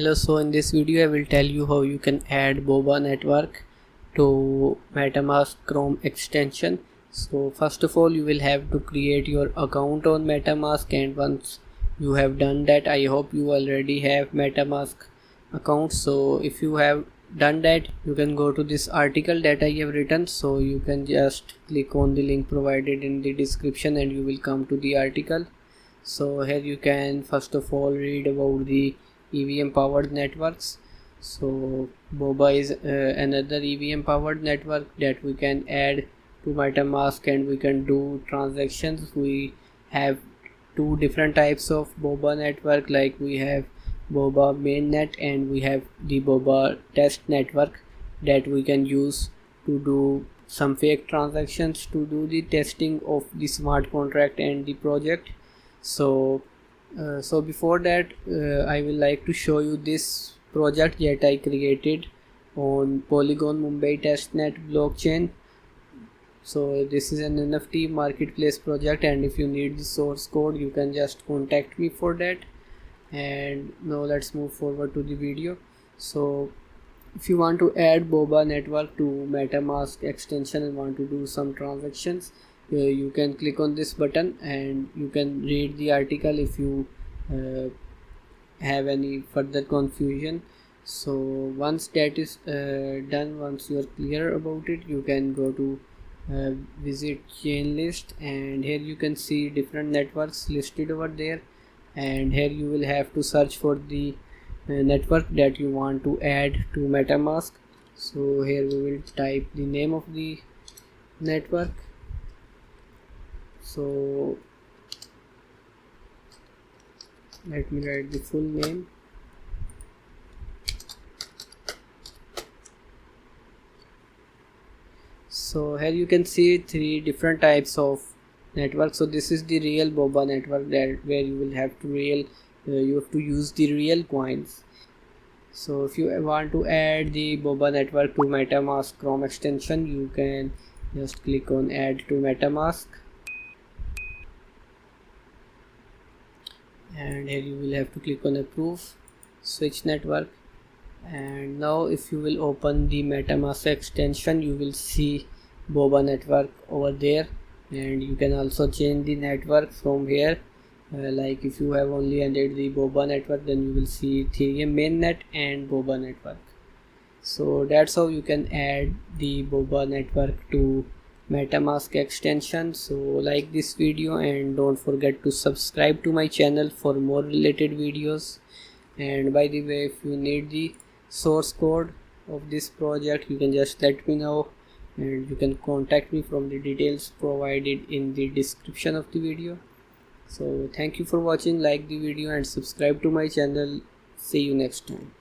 Hello, so in this video I will tell you how you can add Boba Network to MetaMask Chrome extension. So first of all, you will have to create your account on MetaMask, and once you have done that, I hope you already have MetaMask account. So if you have done that, you can go to this article that I have written. So you can just click on the link provided in the description and you will come to the article. So here you can first of all read about the EVM powered networks. So Boba is another EVM powered network that we can add to MetaMask and we can do transactions. We have two different types of Boba network, like we have Boba Mainnet and we have the Boba Test network that we can use to do some fake transactions to do the testing of the smart contract and the project. So before that, I will like to show you this project that I created on Polygon Mumbai Testnet blockchain. So this is an NFT marketplace project, and if you need the source code, you can just contact me for that. And now let's move forward to the video. So if you want to add Boba network to MetaMask extension and want to do some transactions, you can click on this button and you can read the article if you have any further confusion. So once that is done, once you are clear about it, you can go to visit chain list, and here you can see different networks listed over there, and here you will have to search for the network that you want to add to MetaMask. So here we will type the name of the network. So let me write the full name. So here you can see three different types of network. So this is the real Boba network, that where you will have to you have to use the real coins. So if you want to add the Boba network to MetaMask Chrome extension, you can just click on add to MetaMask, and here you will have to click on approve, switch network. And now if you will open the MetaMask extension, you will see Boba network over there, and you can also change the network from here. Like if you have only added the Boba network, then you will see Ethereum mainnet and Boba network. So that's how you can add the Boba network to MetaMask extension. So like this video and don't forget to subscribe to my channel for more related videos. And by the way, if you need the source code of this project, you can just let me know, and you can contact me from the details provided in the description of the video. So thank you for watching, like the video and subscribe to my channel. See you next time.